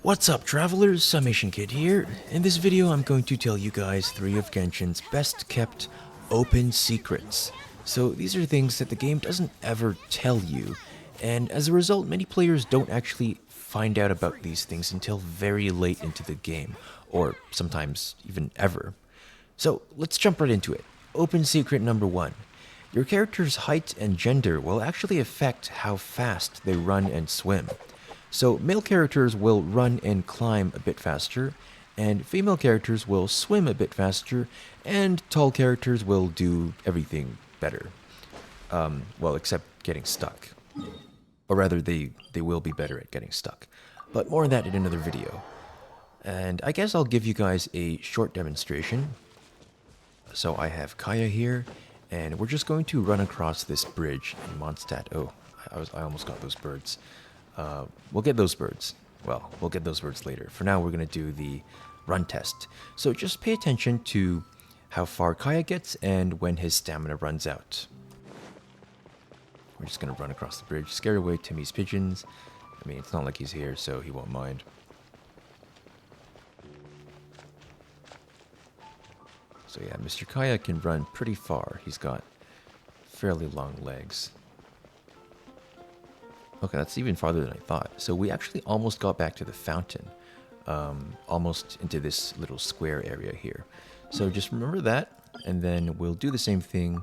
What's up, travelers? SummationKid here. In this video, I'm going to tell you guys 3 of Genshin's best kept open secrets. So these are things that the game doesn't ever tell you, and as a result, many players don't actually find out about these things until very late into the game, or sometimes even ever. So let's jump right into it. Open secret number 1. Your character's height and gender will actually affect how fast they run and swim. So male characters will run and climb a bit faster, and female characters will swim a bit faster, and tall characters will do everything better. Well, except getting stuck. Or rather, they will be better at getting stuck. But more on that in another video. And I guess I'll give you guys a short demonstration. So I have Kaya here, and we're just going to run across this bridge in Mondstadt. Oh, I almost got those birds. We'll get those birds. Well, we'll get those birds later. For now, we're going to do the run test. So just pay attention to how far Kaya gets and when his stamina runs out. We're just going to run across the bridge, scare away Timmy's pigeons. I mean, it's not like he's here, so he won't mind. So yeah, Mr. Kaya can run pretty far. He's got fairly long legs. Okay, that's even farther than I thought. So we actually almost got back to the fountain. Almost into this little square area here. So just remember that, and then we'll do the same thing,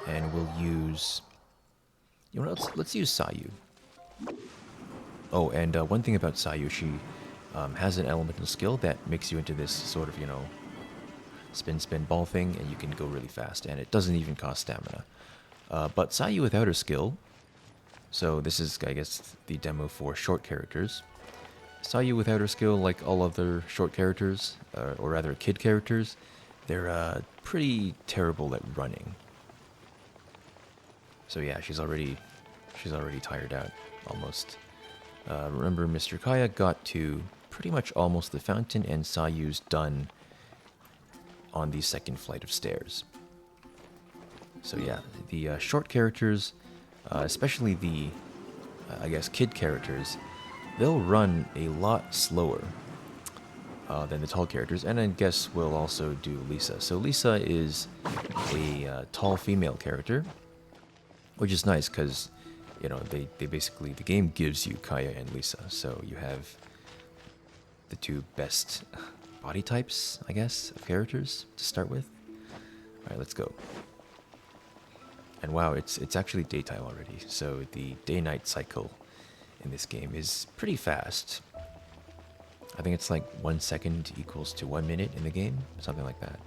and we'll use... You know, let's use Sayu. Oh, and one thing about Sayu, she has an elemental skill that makes you into this sort of, you know, spin ball thing, and you can go really fast, and it doesn't even cost stamina. But Sayu without her skill... So this is, I guess, the demo for short characters. Sayu without her skill, like all other short characters, or rather kid characters, they're pretty terrible at running. So yeah, she's already tired out, almost. Remember, Mr. Kaya got to pretty much almost the fountain, and Sayu's done on the second flight of stairs. So yeah, the short characters... especially the, I guess, kid characters, they'll run a lot slower than the tall characters, and I guess we'll also do Lisa. So Lisa is a tall female character, which is nice because, you know, they basically, the game gives you Kaya and Lisa, so you have the two best body types, I guess, of characters to start with. Alright, let's go. And wow, it's actually daytime already, so the day-night cycle in this game is pretty fast. I think it's like 1 second equals to 1 minute in the game, something like that.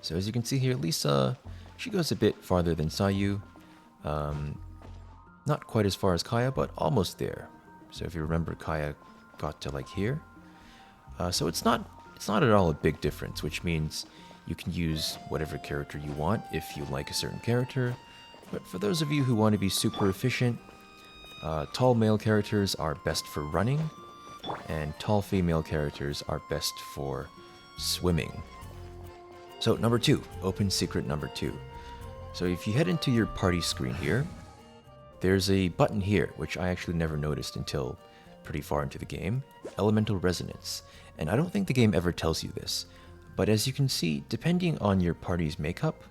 So as you can see here, Lisa, she goes a bit farther than Sayu. Not quite as far as Kaya, but almost there. So if you remember, Kaya got to like here. So it's not at all a big difference, which means you can use whatever character you want if you like a certain character. But for those of you who want to be super efficient, tall male characters are best for running, and tall female characters are best for swimming. So number 2, open secret number 2. So if you head into your party screen here, there's a button here, which I actually never noticed until pretty far into the game, Elemental Resonance. And I don't think the game ever tells you this. But as you can see, depending on your party's makeup,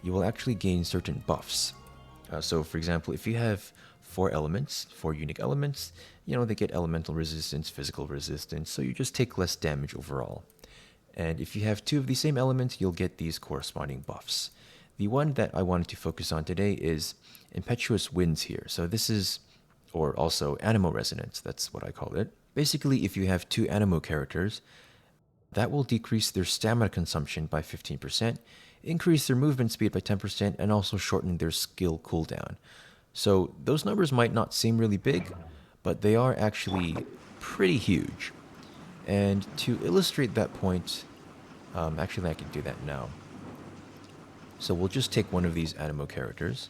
you will actually gain certain buffs. So for example, if you have 4 elements, 4 unique elements, you know, they get elemental resistance, physical resistance, so you just take less damage overall. And if you have 2 of the same elements, you'll get these corresponding buffs. The one that I wanted to focus on today is Impetuous Winds here. So this is, or also Animo Resonance, that's what I call it. Basically, if you have 2 Animo characters, that will decrease their stamina consumption by 15%, increase their movement speed by 10%, and also shorten their skill cooldown. So those numbers might not seem really big, but they are actually pretty huge. And to illustrate that point, actually I can do that now. So we'll just take one of these Animo characters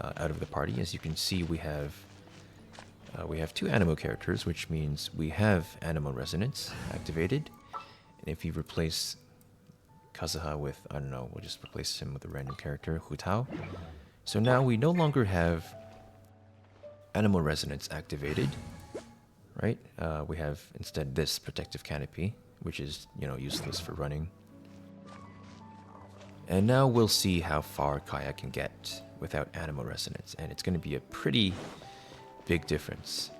out of the party. As you can see, we have 2 Animo characters, which means we have Animo Resonance activated. And if you replace Kazuha with, I don't know, we'll just replace him with a random character, Hu Tao. So now we no longer have animal resonance activated, right? We have instead this protective canopy, which is, useless for running. And now we'll see how far Kaya can get without animal resonance, and it's going to be a pretty big difference.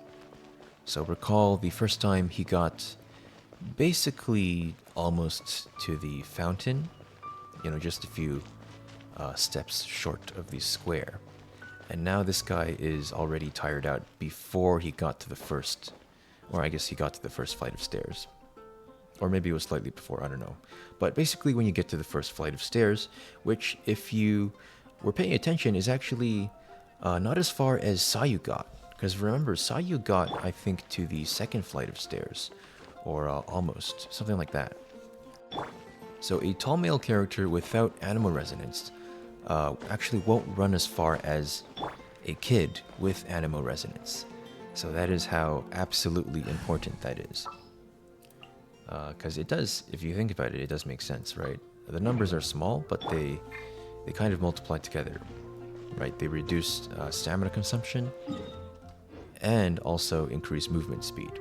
So recall the first time he got basically almost to the fountain, just a few steps short of the square. And now this guy is already tired out before he got to the first, or I guess he got to the first flight of stairs. Or maybe it was slightly before, I don't know. But basically when you get to the first flight of stairs, which if you were paying attention is actually not as far as Sayu got. Because remember, Sayu got, I think, to the second flight of stairs. Or almost, something like that. So a tall male character without animal resonance actually won't run as far as a kid with animal resonance. So that is how absolutely important that is. Because it does, if you think about it, it does make sense, right? The numbers are small, but they kind of multiply together, right? They reduce stamina consumption and also increase movement speed.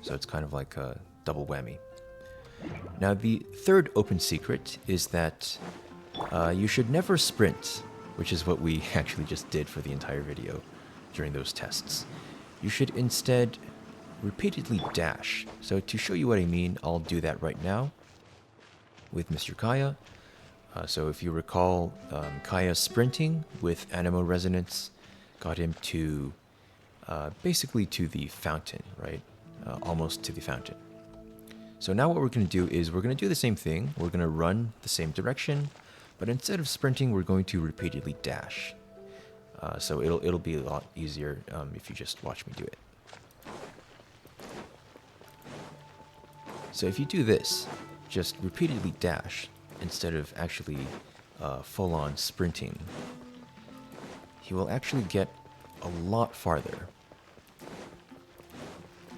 So it's kind of like a double whammy. Now the third open secret is that you should never sprint, which is what we actually just did for the entire video during those tests. You should instead repeatedly dash. So to show you what I mean, I'll do that right now with Mr. Kaya. So if you recall, Kaya sprinting with animal resonance got him to basically to the fountain, right? Almost to the fountain. So now what we're going to do is we're going to do the same thing. We're going to run the same direction, but instead of sprinting, we're going to repeatedly dash. So it'll be a lot easier if you just watch me do it. So if you do this, just repeatedly dash instead of actually full-on sprinting, he will actually get a lot farther.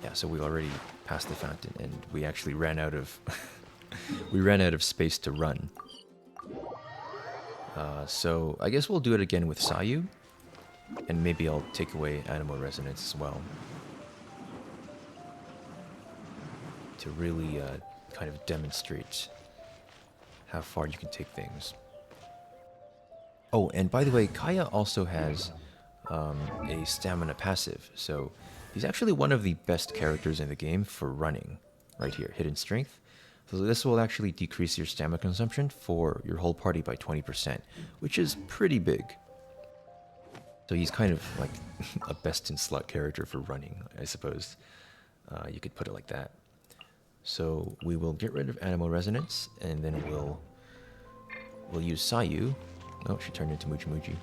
Yeah, so we already passed the fountain, and we actually ran out of we ran out of space to run. So I guess we'll do it again with Sayu, and maybe I'll take away animal resonance as well to really kind of demonstrate how far you can take things. Oh, and by the way, Kaya also has a stamina passive, so he's actually one of the best characters in the game for running. Right here, hidden strength. So this will actually decrease your stamina consumption for your whole party by 20%, which is pretty big. So he's kind of like a best-in-slot character for running, I suppose. You could put it like that. So we will get rid of animal resonance, and then we'll use Sayu. Oh, she turned into Muji Muji.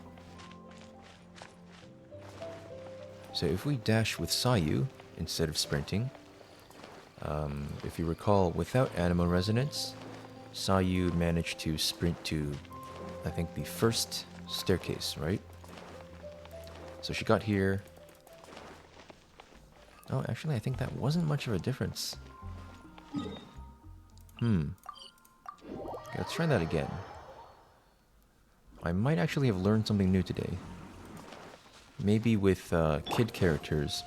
So if we dash with Sayu instead of sprinting, if you recall, without animal resonance, Sayu managed to sprint to, I think, the first staircase, right? So she got here. Oh, actually, I think that wasn't much of a difference. Okay, let's try that again. I might actually have learned something new today. Maybe with kid characters,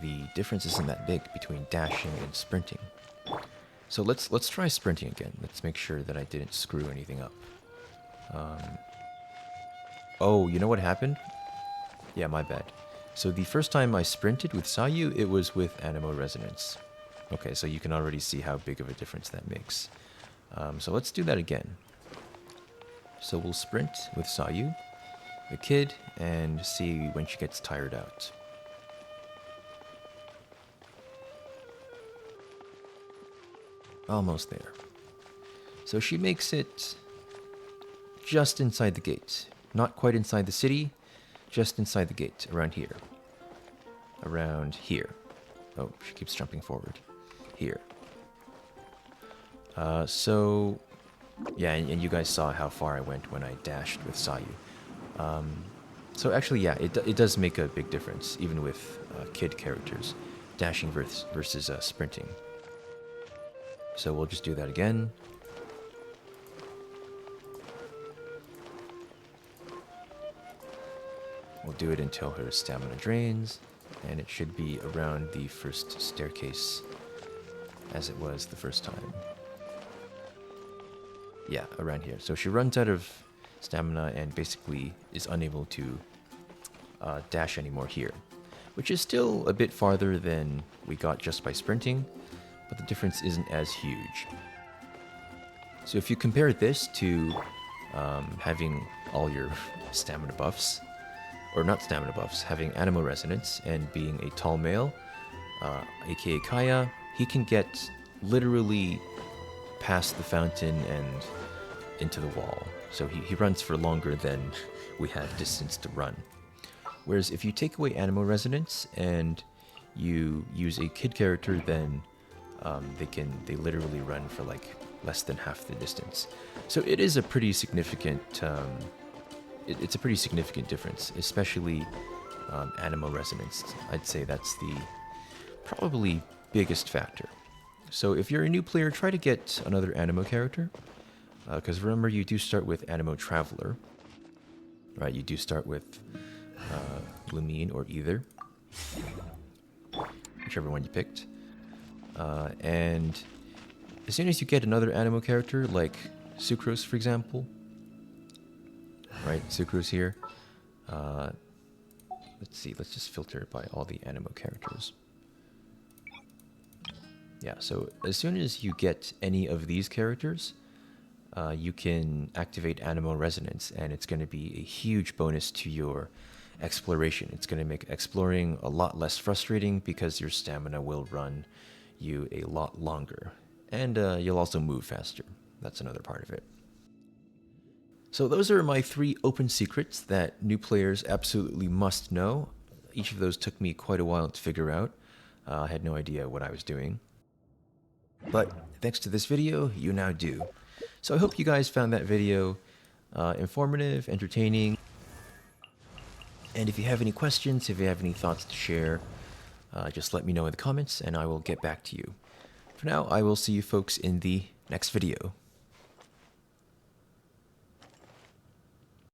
the difference isn't that big between dashing and sprinting. So let's try sprinting again. Let's make sure that I didn't screw anything up. Oh, you know what happened? Yeah, my bad. So the first time I sprinted with Sayu, it was with animal resonance. Okay, so you can already see how big of a difference that makes. So let's do that again. So we'll sprint with Sayu, the kid, and see when she gets tired out. Almost there. So she makes it just inside the gate. Not quite inside the city, just inside the gate, around here. Around here. Oh, she keeps jumping forward. Here. So, yeah, and you guys saw how far I went when I dashed with Sayu. So actually, yeah, it does make a big difference, even with kid characters, dashing versus sprinting. So we'll just do that again. We'll do it until her stamina drains, and it should be around the first staircase as it was the first time. Yeah, around here. So she runs out of stamina and basically is unable to dash anymore here, which is still a bit farther than we got just by sprinting, but the difference isn't as huge. So if you compare this to having all your stamina buffs, or not stamina buffs, having Animo Resonance and being a tall male, aka Kaya, he can get literally past the fountain and into the wall. So he runs for longer than we have distance to run. Whereas if you take away Animo Resonance and you use a kid character, then they literally run for like less than half the distance. So it is a pretty significant it's a pretty significant difference, especially Animo Resonance. I'd say that's the probably biggest factor. So if you're a new player, try to get another Animo character, because remember, you do start with Animo Traveler, right? You do start with Lumine or either, whichever one you picked. And as soon as you get another Animo character, like Sucrose, for example, right? Sucrose here. Let's see, let's just filter by all the Animo characters. Yeah, so as soon as you get any of these characters, you can activate Animo Resonance, and it's going to be a huge bonus to your exploration. It's going to make exploring a lot less frustrating because your stamina will run you a lot longer. And you'll also move faster. That's another part of it. So those are my 3 open secrets that new players absolutely must know. Each of those took me quite a while to figure out. I had no idea what I was doing. But thanks to this video, you now do. So I hope you guys found that video informative, entertaining. And if you have any questions, if you have any thoughts to share, just let me know in the comments and I will get back to you. For now, I will see you folks in the next video.